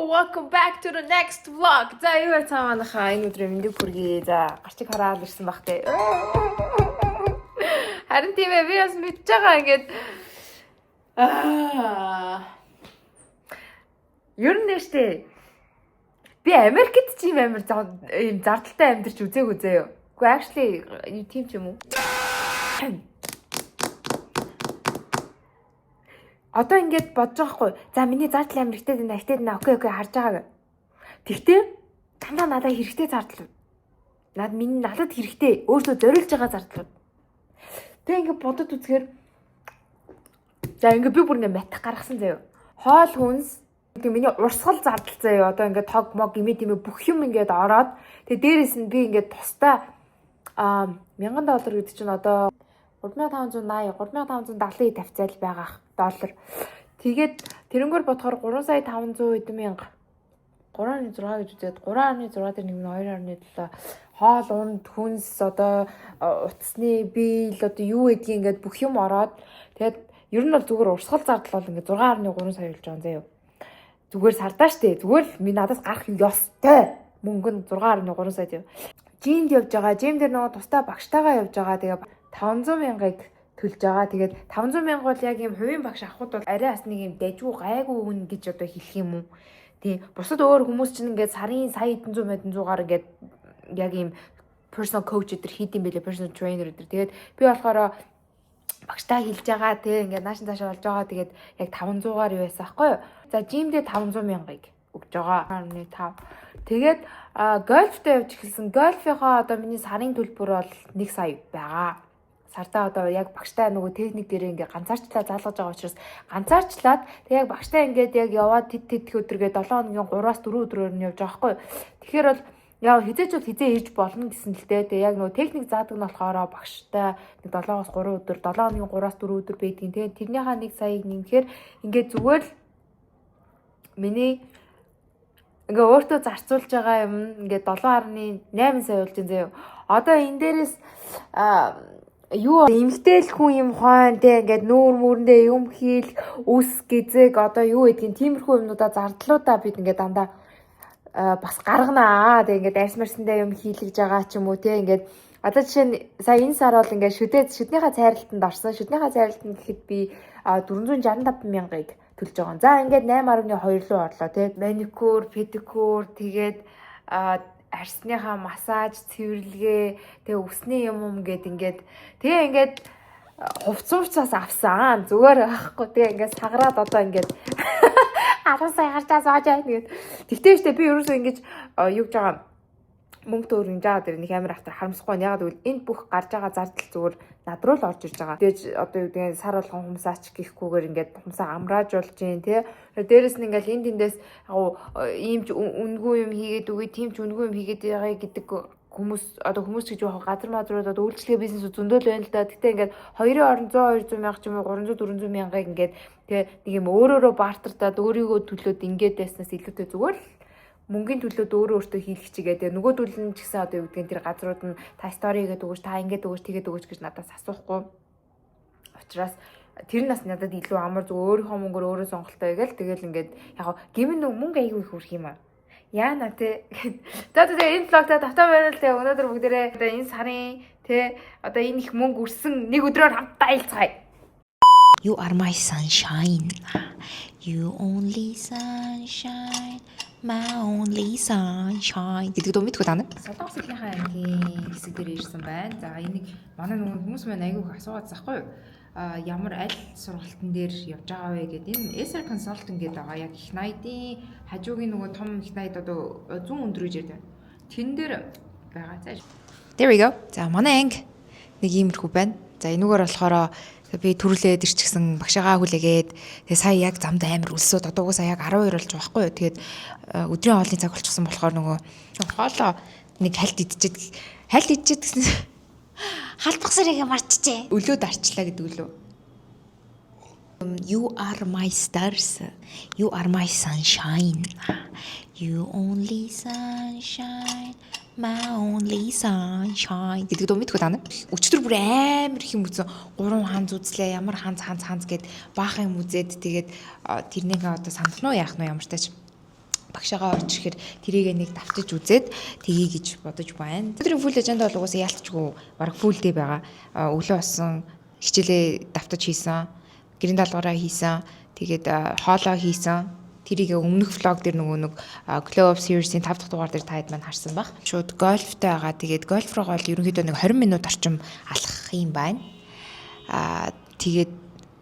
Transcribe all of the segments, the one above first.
Welcome back to the next vlog. За юу цаа манайхаа энэ өдрийн мэндийг хүргэе. За гарчиг хараад ирсэн бах те. Харин тийм ээ би бас мэдж байгаа ингээд ер нь нэштэй. Би Америкт ч юм амар ийм зардалтай амьдарч үзээгүй заяа. Үгүй actually юу тийм ч юм уу? Одоо ингэж бодож байгаа хгүй. За миний зардал Америктэй энэ Америктэй окей харж байгаа. Тэгтээ дандаа надад хэрэгтэй зардал. Надад хэрэгтэй. Өөртөө зориулж байгаа зардал. Тэг ингэ бодод үзэхээр за ингэ би бүр ингэ матх гаргасан заяа. Хоол хүнс тэг миний урсгал зардал заяа. Одоо ингэ тог мог имэ бүх юм ингэ ороод тэг дээрэс нь би ингэ тусдаа $1000 гэдэг чинь одоо 3580 3570 тавьцаал байгаа доллар. Тэгээд тэрнгөр бодохоор 3,500 хэдэн мянга 3.6 гэж үзээд 3.6 дээр нэг 2.7 хоол унд хүнс одоо утасны бийл одоо юу гэдгийг ингээд бүх юм ороод тэгээд ер нь бол зүгээр урсгал зардал бол ингээд 6.3 сая болж байгаа юм заяа. Зүгээр сардаа штэ. Зүгээр л минь надаас гарах ёстой. Мөнгө нь 6.3 сая тийм. Жимд явж байгаа. Жим дээр нөгөө тустай багштайгаа явж байгаа. Тэгээ 500,000-ыг төлж байгаа. Тэгээд 500,000 бол яг юм хувийн багш авахд бол арай бас нэг юм дайжгүй гайгүй үн гэж одоо хэлэх юм уу. Тий. Бусад өөр хүмүүс чинь ингээд сарын сая хэдэн зуун мэдэн зуугаар ингээд яг юм personal coach өдр хийдэм байлээ, personal trainer өдр. Тэгээд би болохоор багштай хэлж байгаа тий ингээд наашин цаашаа болж байгаа. Тэгээд яг 500-аар юу байсан аахгүй юу? За жимдээ 500,000-ыг өгж байгаа. 1.5. Тэгээд гольфтэй явж эхэлсэн. Гольфийнхоо одоо миний сарын төлбөр бол 1 сая байгаа. Сартаа одоо яг багштай нөгөө техник дээр ингээ ганцаарчлаа заалгаж байгаа учраас ганцаарчлаад тэг яг багштай ингээд яг яваад тэд өдргээ 7 хоногийн 3-аас 4 өдрөөр нь явж байгаа хгүй. Тэгэхээр бол яа хизээч бол хизээ ирж болно гэсэн л дээ. Тэг яг нөгөө техник заадаг нь болохоор багштай нэг 7-оос 3 өдөр 7 хоногийн 3-аас 4 өдөр байдгийн. Тэгээд тэрнийхээ 1 саяыг нэмэхээр ингээд зүгээр л миний ингээ өөртөө зарцуулж байгаа юм ингээ 7.8 сая болж байна заяа. Одоо энэ дээрээс юу эмгтэл хүн юм хоон те ингээд нүүр мөрөндөө юм хийл үс гизэг одоо юу гэдгийг тиймэрхүү юмнуудаа зардлуудаа бид ингээд дандаа бас гарганаа. Тэг ингээд арьсмарсандаа юм хийлгэж байгаа ч юм уу те ингээд одоо жишээ нь сая энэ сар бол ингээд шүднийхээ цайралтанд орсон. Шүднийхээ цайралтанд гэхэд би 465,000-ыг төлж байгаа. За ингээд 8.2 руу орлоо те. Маникюр, педикюр тэгээд арсныхаа массаж, цэвэрлэгээ, тэгээ үсний юм гээд ингээд тэгээ ингээд хувцсууцаас авсан. Зүгээр байхгүй. Тэгээ ингээд сагараад одоо ингээд 10 сая гарчаа сууж байна тэгээд. Тэгтээ штэ би ерөөсөө ингэж юу гэж байгаа мөнгө төгрөг жаа дээр нэг амар ахтар харамсахгүй. Ягаад гэвэл энэ бүх гарч байгаа зардал зүгээр над руу л орж ирж байгаа. Тэгээд одоо юу гэдэг сар болгон хумсаач гэхгүйгээр ингээд хумсаа амрааж болж гин тий. Дээрэс нь ингээл энд тэндээс ийм ч үнгүй юм хийгээд үгүй тийм ч үнгүй юм хийгээд байгаа гэдэг хүмүүс одоо хүмүүс гэж яг газар мадрууд одоо үйлчлэгээ бизнес зөндөөл байна л да. Гэтэ ингээд хоёрын оронд 100 200 мянга ч юм уу 300 400 мянгыг ингээд тэгээ нэг юм өөрөөрөө бартартаад өөрийгөө төлөөд ингээд байснаас илүүтэй зүгээр л мөнгөний төлөөд өөртөө хийх чигээ тэгээ нөгөөдөл нь ч гэсэн одоо юу гэдгийг тэр газрууд нь та стори гэдэг өгөөч та ингээд өгөөч тэгээд өгөөч гэж надаас асуухгүй. Учираас тэр нас надад илүү амар зөв өөрийнхөө мөнгөөр өөрөө сонголтоо хийгээл тэгэл ингээд яг гимн мөнгө аягүй их хүрх юм аа. Яана те. За тэгээ энэ влогта тавтаа байна л те өнөөдөр бүгдээрээ одоо энэ сарын те одоо энэ их мөнгө өрсөн нэг өдрөөр хамтдаа айлцгаая. You are my sunshine. You only sunshine. My only sunshine гэдэг дуу мэдгүй таа. Солонгос хэлнийхээ ангийн хэсэг дээр ирсэн байна. За энийг манай нөгөө хүмүүс маань айгүйх асуугаад захгүй юу? Ямар аль сургалтын дээр явж байгаа вэ гэдэг. Энэ SR Consulting гэдэг байгаа. Яг их найдын хажуугийн нөгөө том их найд одоо 100 өндөрөж ирдэг. Тэн дээр байгаа. За. There we go. За манай анги нэг иймэрхүү байна. За энүүгээр болохоор би төрүүлээд ирчихсэн багшаагаа хүлээгээд тэгээ сая яг замд амар өлсөд одоо угсаа яг 12 болж байгаа байхгүй юу. Тэгээд өдрийн хоолны цаг болчихсон болохоор нөгөө хоолоо нэг хальт идчихэд гэсэн халбах сарыг марчжээ. Өлөөд арчлаа гэдэг үлээ. You are my stars. You are my sunshine. You only sunshine. My only sunshine гэдэг дуу мэдгүй таа. Өчтөр бүр амар их юм үзсэн. 3 ханз үзлээ. Ямар ханз гэд баах юм үзээд тэгээд тэрнийг одоо санах нь яах нь ямар тач. багшаагаа орж ирэхээр тэрийг нэг давтаж үзээд тгий гэж бодож байна. Өдрийн full agenda бол угаасаа яалтчгүй баг full day байгаа. Өглөө болсон хичээлээ давтаж хийсэн. Гэрийн даалгавраа хийсэн. Тэгээд хоолоо хийсэн. Тэрийг өмнөх влог дээр нөгөө нэг Glow Up Series-ийн 5 дахь дугаар дээр таад маань харсан баг. Шууд гольфтэй байгаа. Тэгээд гольф руу гол ерөнхийдөө нэг 20 минут орчим алхах юм байна. Тэгээд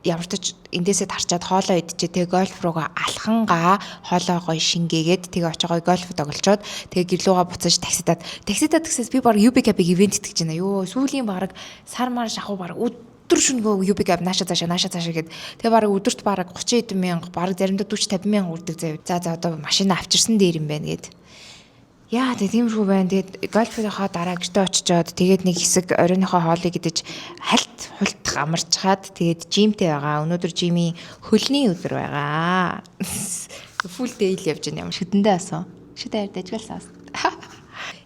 ямар ч эндээсээ тарчаад хоолоо идчихээ тэгээ гольф руугаа алхангаа хоолоо гоё шингээгээд тэгээ очоогоо гольф тоглолцоод тэгээ гэрлүүгээ буцаж таксидаад гэсээс би баг UB Cap-ыг ивент итгэж байна. Ёо сүүлийн баг сар мар шахуу баг өдөр шөнөгөө UB Cap нааша цаашаа гэд тэгээ баг өдөрт баг 30 хэдэн мянга баг заримдаа 40 50 мянга үрдэг заяа. За одоо машина авчирсан дээр юм байна гэд. Яа тиймэрхүү байна. Тэгээд гольфийнхаа дараа гэртээ очичоод тэгээд нэг хэсэг оройныхоо хоолыг идэж хальт хултах амарчгаад тэгээд жимтэй байгаа. Өнөөдөр жимийн хөлний өдөр байгаа. Full day л явж байна. Ямар шидэндээ асан. Шидээр дажгалсан.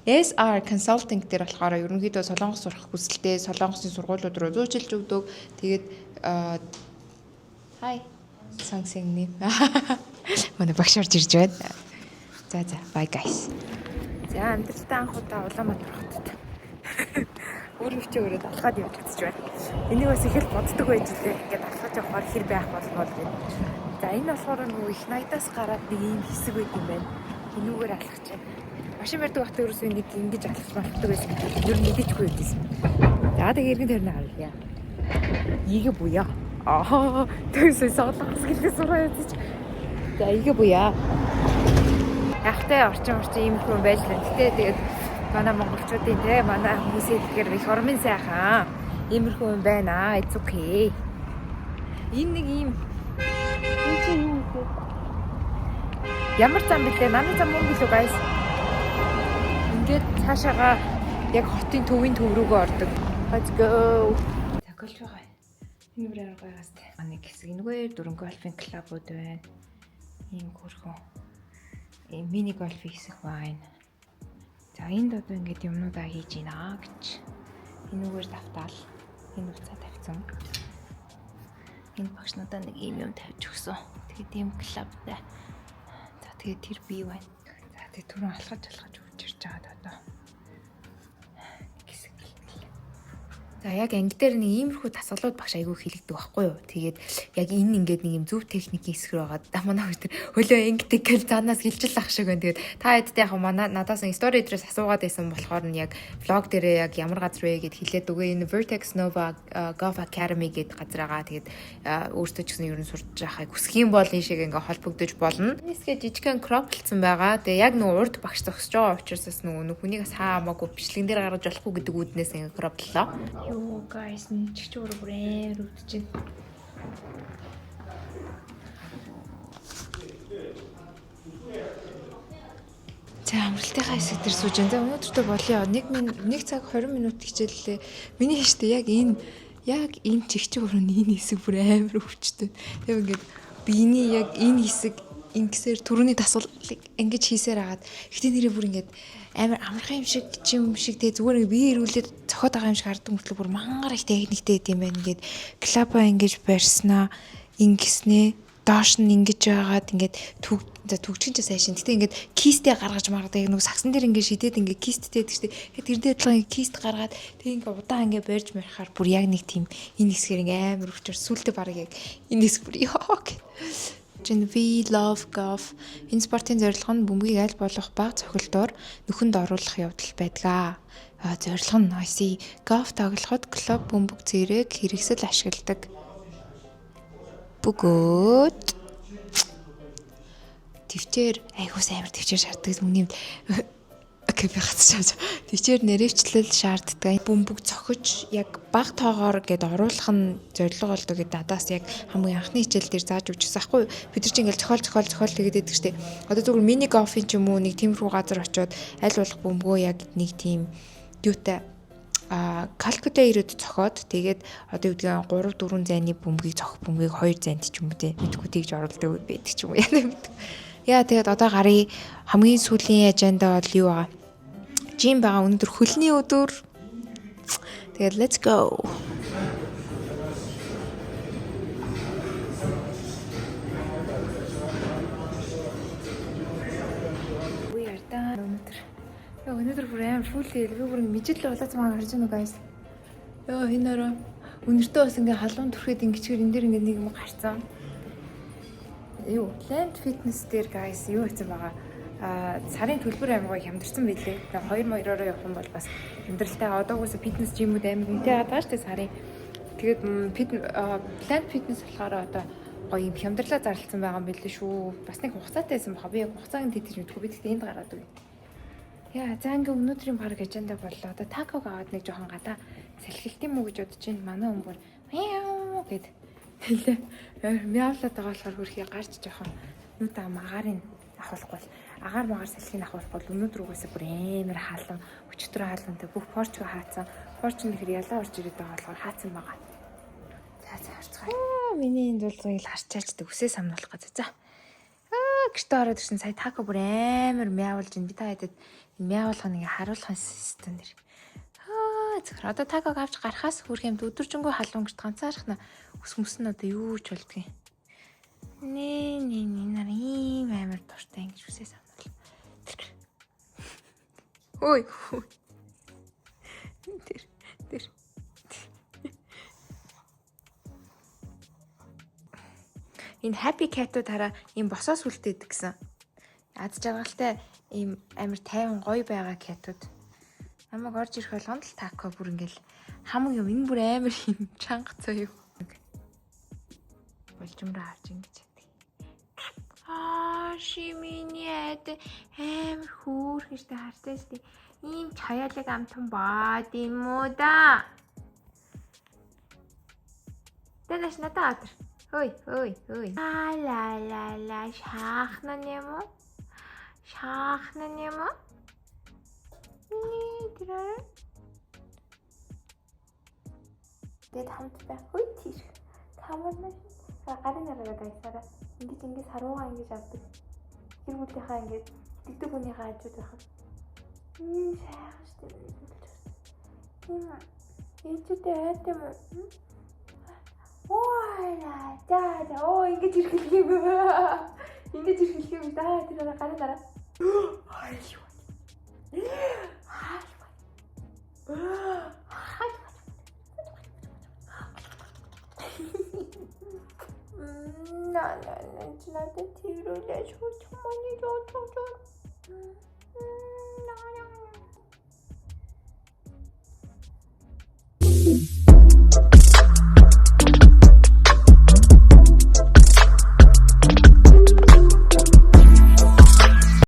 SR Consulting дээр болохоор ерөнхийдөө Солонгос сурах хүсэлтэй Солонгосын сургуулиуд руу зөөчилж өгдөг. Тэгээд хай сансэгний. Манай багш орж ирж байна. За bye guys. За амьдралдаа анх удаа Улаанбаатар хотод өөрөвчөө өрөөд алхаад явж чадчих байна. Энийг бас их л боддог байж лээ. Ингээд алхаж явахаар хэр байх болмоо гэж. За энэ болохоор нөгөө их наядаас гараад нэг юм хэсэг байт юм байна. Энүүгээр алхаж байна. Машин барьдаг багт ерөөсөө нэг ингэж алхаж болдог байсан. Ер нь мэдээчгүй байсан. За тэгээ иргэн тэрнээ авъя. Игэ буяа. Тэгээс солонгос гэлээ сураа явчих. За игэ буяа. Ягтай орчин ийм хүн байж л. Гэтэ тэгээд манай монголчуудын те манай хүмүүсийн тэгэхээр их ормын сайхан иймэрхүү юм байна. It's okay. Энэ нэг юм ямар зам бэлээ? Манай зам мөн билүү guys? Ингээд цаашаага яг хотын төвийн төв рүүгээ ордог. Let's go. За гольф байгаа. Энэ бүр арга байгаас те. Нэг хэсэг энэгээр дөрөнгө гольфын клубуд байна. Ийм хөрхөн мини гольф хийсэх байна. За энд одоо ингээд юмнуудаа хийж гинэ гэж. Энүүгээр давтаал. Энэ уцаа тавьсан. Энэ багшнуудаа нэг юм тавьж өгсөн. Тэгээд ийм клубтай. За тэгээд тэр бий байна. За тэгээд түрүүн алхаж өгч ирж байгаа одоо. За яг анги дээр нэг иймэрхүү тасгалууд багш айгүй хэлэгдэг байхгүй юу. Тэгээд яг энэ ингээд нэг юм зөв техникийн хэсгэр байгаа. Манай хоёр тэр хөлөө ангидаг гэл занаас хилжил ах шиг байна. Тэгээд та хэдтэй яг манай надаас стори дээрээс асуугаад байсан болохоор нь яг влог дээрээ яг ямар газар вэ гэд хэлээд үгүй энэ Vertex Nova Golf Academy гэд газар байгаа. Тэгээд өөртөө ч гэсэн ер нь сурч байхыг хүсэх юм бол энэ шиг ингээд холбогдож болно. Нэсгээ жижигхэн кроплцсан байгаа. Тэгээд яг нөгөө урд багш зогсож байгаа учраас нөгөө хүнийг саа хамаагүй бичлэгэн дээр гаргаж болохгүй гэдэг үүднээс ингээд кропллоо. Yo guys, ничч бүрээр өвдөж байна. За амралтынхаа хэсэг дээр сууж байна. Өнөөдөртөө болёо. 1 цаг 20 минут хичээллээ. Миний хэвчээ яг энэ чигч өрөөний энэ хэсэг бүр амар өвчтөй. Тэгээ ингээд биений яг энэ хэсэг ингэсээр түрүүний дасгалыг ингэж хийсээр агаад гэтээ нэрээ бүр ингээд амар амархан юм шиг тэгээ зүгээр бие ирүүлээд цохоод байгаа юм шиг хардаг мөртлөө бүр мангар их техниктэй гэдэм байх ингээд клапа ингэж барьснаа ингэснээ доош нь ингэж байгаад ингээд төгчгөн ч сайшин гэтээ ингээд кистээ гаргаж маргадаг нэг сагсан дээр ингээд шидэд ингээд кисттэй гэдэг чинь тэрний адилхан кист гаргаад тэгээ ингээд удаан ингээд барьж мархаар бүр яг нэг тийм энэ хэсгээр ингээд амар өвчөр сүлдө баг яг энэ хэсэг бүр ёо We love golf. Энэ спортын зорилго нь бөмбөгийг аль болох бага цохилтоор нүхэнд оруулах явдал байдаг. Зорилго нь IC golf тоглоход клуб бөмбөг зэрэг хэрэгсэл ашигладаг. Бөгөөд төвчээр айгуус амар төвчээр шаарддаг үнэм би гацчихсан. Төвчээр нэрвчлэл шаарддаг. Бөмбөг цохиж яг бага тоогоор гээд оруулах нь зорилго болдог гэдэг надаас яг хамгийн анхны хичээл дээр зааж өгчихсэн байхгүй. Бид нар чинь ингээл зохиол тэгээд байдаг штеп. Одоо зүгээр мини гофын ч юм уу нэг тиймэрхүү газар очиод аль болох бөмбөгөө яг нэг тийм юутай калькулятор зохиод тэгээд одоо юу гэдгийг 3 4 зайны бөмбөгийг зохих бөмбөгийг 2 зайнд ч юм уу те мэдгүй тэгж оруулдаг байдаг ч юм уу яа мэдгүй. Яа тэгээд одоо гарыг хамгийн сүүлийн аженда бол юу байгаа? Жим байгаа өнөөдөр хөлний өдөр. Тэгээд let's go. өнөөдөр бүр амар фул дээл би бүр мэжил болоод маа харж байна уу guys. Йоо хинээрөө өнөртөө бас ингээ халуун түрхэд ингэчээр энэ дэр ингээ нэг юм гарцсан. Юу, Land Fitness дээр guys юу хийсэн байгаа. Сарын төлбөр амар гоё хямдарсан байлээ. 2 моёроор явах юм бол бас амьдралтай одоогоос фитнес жимүүд амар үнэтэй байгаа шүү дээ сарын. Тэгээд Land Fitness болохоор одоо гоё юм хямдрлаа зарлцсан байгаа юм билээ шүү. Бас нэг хугацаатай байсан баха. Би хугацааг нь тэтгэж мэдгүй. Би тэгтээ энд гараад үгүй. Яа, за ингээ өнөөдрийн баг ажендаа боллоо. Одоо таког аваад нэг жоохон гадаа салхилт юм уу гэж бодож байна. Манай өмгөр мяу гэд хэлээ. Мяулаад байгаа болохоор хөрхий гарч жоохон нүдэ агаарыг авахгүй бол агаар магаар салхийг авахгүй бол өнөөдөр угаасаа бүр амар хаалан өчтөр хаалантай бүх порчоо хаацсан. Порч нь ихэр ялаа орж ирээд байгаа болохоор хаацсан байгаа. За харцгаая. Миний энэ дуулгыг харчаачдаг үсээ самнуулах гэж. За. Гэртээ ороод ирсэн сая тако бүр амар мяавалж ин би та хэдэд мяавалах нэг харуулахын систем дэр. Зөвхөн одоо таког авч гарахаас хүрх юмд өдөржингөө халуун гэрт ганцаарх на ус мөс нь одоо юу ч болдгийг. Нэ нар ийм амар дуртай ингэж үсээ самнуул. Ой. Тэр. Энэ happy cat-ууд хараа ийм босоос үлдээд гэсэн. Аз жаргалтай ийм амар тайван гоё байгаа cat-ууд. Намайг орж ирэх болгонд л тако бүр ингээл хамаг юм энэ бүр амар юм чанга цаа юу. Болжмроо харж ингэж яадаг. Шиминээд амар хөөрхөжтэй хартай шүү дээ. Ийм чаяалаг амтан баад юм уу да. Тэдэш надад. Ой. Ла шахна нэмэ. Нидра. Тэд хамт байх. Хөөе тийш. Тамарна. Гарын нараа гайсараа. Ингэж харуугаа ингэж авдаг. Тэр бүлийнхаа ингэж итгэдэг хүнийхээ хажууд байх. Сайхан шүү дээ. Ээжтэй айдам. Ингэж ирэх юм. Да тэр гарын нараа. Надад тэрүүлээ шүүх маань яадаг.